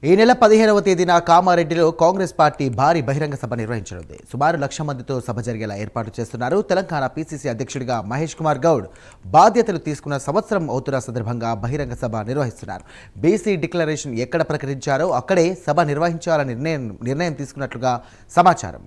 ఈ నెల 15వ తేదీన కామారెడ్డిలో కాంగ్రెస్ పార్టీ భారీ బహిరంగ సభ నిర్వహించనుంది. సుమారు 1,00,000 మందితో సభ జరిగేలా ఏర్పాటు చేస్తున్నారు. తెలంగాణ పీసీసీ అధ్యక్షుడిగా మహేష్ కుమార్ గౌడ్ బాధ్యతలు తీసుకున్న సంవత్సరం అవుతున్న సందర్భంగా బహిరంగ సభ నిర్వహిస్తున్నారు. బీసీ డిక్లరేషన్ ఎక్కడ ప్రకటించారో అక్కడే సభ నిర్వహించాలని నిర్ణయం తీసుకున్నట్లుగా సమాచారం.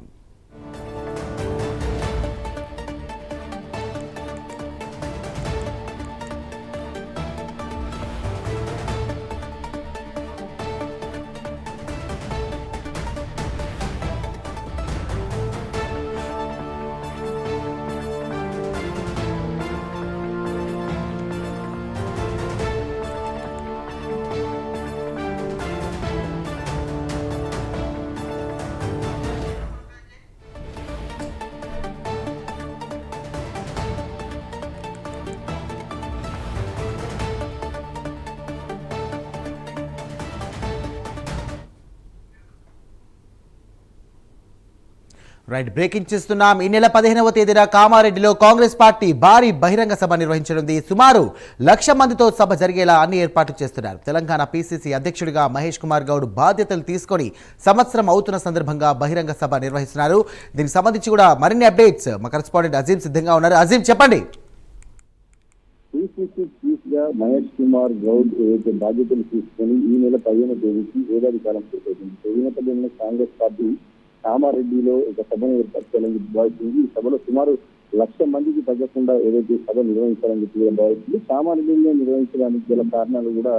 రైట్, బ్రేకింగ్ చేస్తున్నాం. ఈ నెల 15వ తేదీన కామారెడ్డిలో కాంగ్రెస్ పార్టీ భారీ బహిరంగ సభ నిర్వహించనుంది. సుమారు 1,00,000 మందితో సభ జరిగేలా అన్ని ఏర్పాట్లు చేస్తున్నారు. తెలంగాణ పీసీసీ అధ్యక్షుడిగా మహేష్ కుమార్ గౌడ్ బాధ్యతలు తీసుకొని సంవత్సరం అవుతున్న సందర్భంగా బహిరంగ సభ నిర్వహిస్తున్నారు. దీనికి సంబంధించి కూడా మరిన్ని అప్డేట్స్ మా కరెస్పాండెంట్ అజీం సిద్ధంగా ఉన్నారు. అజీం, చెప్పండి. పీసీసీ చీఫ్ గా మహేష్ కుమార్ గౌడ్ ఏదైతే బాధ్యతలు తీసుకొని ఈ నెల 15వ తేదీకి ఏడాది కాలం పూర్తవుతుంది. ఈ నేపథ్యంలో కాంగ్రెస్ పార్టీ కామారెడ్డిలో ఒక సభను ఏర్పాటు చేయాలని భావిస్తుంది. ఈ సభలో సుమారు 1,00,000 మందికి తగ్గకుండా ఏదైతే సభ నిర్వహించాలని చెప్పి భావిస్తుంది. కామారెడ్డిలో నిర్వహించడానికి గల కారణాలు కూడా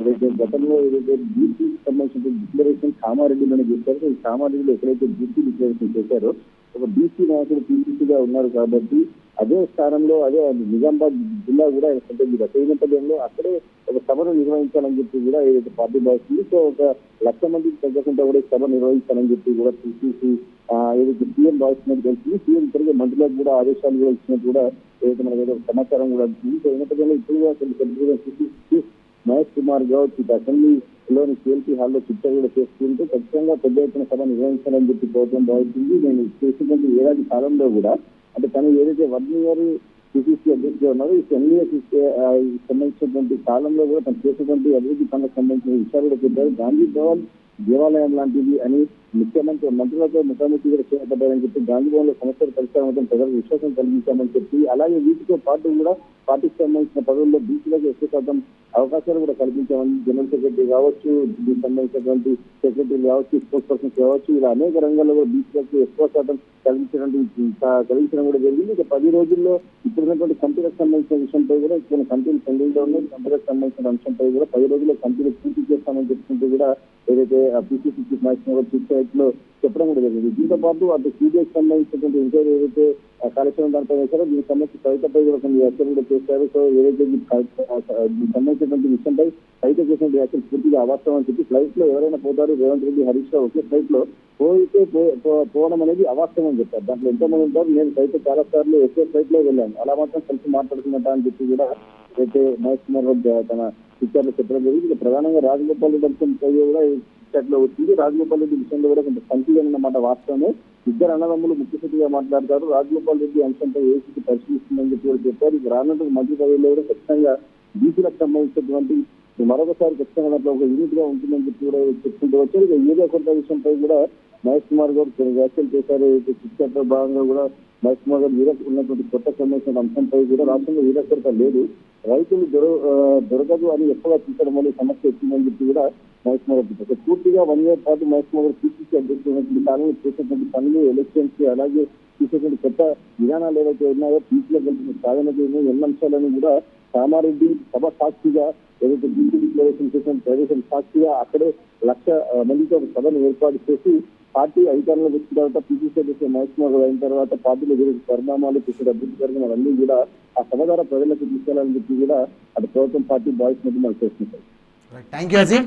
ఏదైతే గతంలో ఏదైతే బీసీకి సంబంధించిన డిక్లరేషన్ కామారెడ్డిలోనే చేశారో, ఈ కామారెడ్డిలో ఎక్కడైతే బీసీ డిక్లరేషన్ చేశారో ఒక బీసీ నాయకుడు పీసీసీగా ఉన్నారు కాబట్టి అదే స్థానంలో అదే నిజామాబాద్ జిల్లా కూడా ఈ నేపథ్యంలో అక్కడే ఒక సభను నిర్వహించాలని చెప్పి కూడా ఏదైతే పార్టీ భావిస్తుంది. సో ఒక 1,00,000 మందికి తగ్గకుండా కూడా సభ నిర్వహించాలని చెప్పి కూడా పీసీసీ ఏదైతే సీఎం భావిస్తున్నట్టు తెలిసింది. సీఎం ఇప్పటికే మంత్రులకు కూడా ఆదేశాలు కూడా ఇచ్చినట్టు కూడా ఏదైతే మనకి సమాచారం కూడా వచ్చింది. సో ఈ నేపథ్యంలో ఇప్పుడు పీసీసీ మహేష్ కుమార్ గౌడ్ అసెంబ్లీలోని కేఎల్పీ హాల్లో చర్చ కూడా చేసుకుంటూ ఖచ్చితంగా పెద్ద ఎత్తున సభ నిర్వహించాలని చెప్పి ప్రభుత్వం భావిస్తుంది. నేను చేసినటువంటి ఏడాది కాలంలో కూడా అంటే తను ఏదైతే 1 ఇయర్ పీసీసీ అధ్యక్షుడిగా ఉన్నారో ఈ 10 ఇయర్స్ సంబంధించినటువంటి కాలంలో కూడా తను చేసినటువంటి అభివృద్ధి పనులకు సంబంధించిన విషయాలు కూడా చెప్పారు. గాంధీ భవన్ దేవాలయం లాంటిది అని ముఖ్యమంత్రి మంత్రులతో ముఖాముఖి కూడా చేపట్టారని చెప్పి గాంధీ భవన్ లో సమస్యలు పరిష్కారం ప్రజలకు విశ్వాసం కలిగించామని చెప్పి అలాగే వీటితో పాటు కూడా పార్టీకి సంబంధించిన పదవుల్లో బీసీలకు ఎక్కువ శాతం అవకాశాలు కూడా కల్పించామని జనరల్ సెక్రటరీ కావచ్చు, దీనికి సంబంధించినటువంటి సెక్రటరీలు కావచ్చు, స్పోర్ట్స్ పర్సన్స్ కావచ్చు, ఇలా అనేక రంగాల్లో కూడా బీసీలకు ఎక్కువ శాతం కలిగించడం కూడా జరిగింది. ఇక 10 రోజుల్లో ఇప్పుడున్నటువంటి కంపెనీలకు సంబంధించిన విషయంపై కూడా కొన్ని కంపెనీలు పెండింగ్ లో ఉన్నాయి. కంపెనీలకు సంబంధించిన అంశంపై కూడా 10 రోజుల్లో కంపెనీలు పూర్తి చేస్తామని చెప్పుకుంటూ కూడా ఏదైతే పీసీసీ చీఫ్ మహేష్ లో చెప్పడం కూడా జరిగింది. దీంతో పాటు అటు సిబిఐకి సంబంధించినటువంటి ఎంక్వైరీ ఏదైతే కార్యక్రమం దానిపై వేశారో దీనికి సంబంధించి కవితపై కూడా కొన్ని వ్యాఖ్యలు కూడా చేశారు. సో ఏదైతే దీనికి సంబంధించినటువంటి విషయంపై కవిత చేసిన వ్యాఖ్యలు పూర్తిగా అవాస్తవం అని చెప్పి ఫ్లైట్ లో ఎవరైనా పోతారు, రేవంత్ రెడ్డి హరీష్ రావు ఒకే ఫ్లైట్ లో పోవడం అనేది అవాస్తవం అని చెప్పారు. దాంట్లో ఎంతో మంది ఉంటారు. నేను కవిత చాలా సార్లు ఒకే ఫ్లైట్ లో వెళ్ళాను, అలా మాత్రం కలిసి మాట్లాడుతున్నట్ట అని చెప్పి కూడా అయితే మహేష్ కుమార్ తన ట్విట్టర్ లో చెప్పడం జరిగింది. ప్రధానంగా రాజగోపాల్ రెడ్డి అంశంపై కూడా లో వచ్చింది. రాజగోపాల్ రెడ్డి విషయంలో కూడా కొంత సంఖ్య అన్నమాట వాస్తవమే. ఇద్దరు అన్నదమ్ములు ముఖ్యమంత్రిగా మాట్లాడతారు. రాజగోపాల్ రెడ్డి అంశంపై ఏసీకి పరిశీలిస్తుందని చెప్పి కూడా చెప్పారు. ఇక రానున్న మంత్రి పదవిలో కూడా ఖచ్చితంగా బీసీలకు సంబంధించినటువంటి మరొకసారి ఖచ్చితంగా దాంట్లో ఒక యూనిట్ గా ఉంటుందని చెప్పి కూడా చెప్పుకుంటూ వచ్చారు. ఇక ఏదో కొంత విషయంపై కూడా మహేష్ కుమార్ గారు కొన్ని వ్యాఖ్యలు చేశారు. శిక్షలో భాగంగా కూడా మహేష్ కుమార్ గారు ఉన్నటువంటి కొత్త సంబంధించిన అంశంపై కూడా రాష్ట్రంలో వీరక్షరత లేదు, రైతులు దొరకదు అని ఎక్కువగా చూసడం వల్ల సమస్య వచ్చిందని చెప్పి కూడా మహేష్ కుమార్ గారు పూర్తిగా 1 ఇయర్ పాటు మహేష్ కుమార్ గారు పీసీసీ అధ్యక్షుడు కాలంలో చేసేటువంటి పనులు, ఎలక్షన్స్ కి అలాగే తీసేటువంటి కొత్త విధానాలు ఏవైతే ఉన్నాయో పీసీలో కలిసిన సాధన ఎన్ని అంశాలను కూడా కామారెడ్డి సభ సాక్షిగా ఏదైతే బీసీ డిక్లరేషన్ చేసిన ప్రదేశం సాక్షిగా అక్కడే 1,00,000 మందితో ఒక సభను ఏర్పాటు చేసి పార్టీ అధికారంలోకి వచ్చిన తర్వాత పీసీసీ అధ్యక్షుడు మహేష్ కుమార్ అయిన తర్వాత పార్టీలో జరిగిన పరిణామాలు చేసే అభివృద్ధి పరిణామాలు అన్ని కూడా ఆ సభ ద్వారా ప్రజలకు తీసుకెళ్లాలని చెప్పి కూడా అటు ప్రభుత్వం పార్టీ భావిస్తున్నట్టు మనకు చేస్తుంటారు. Thank you Azeem.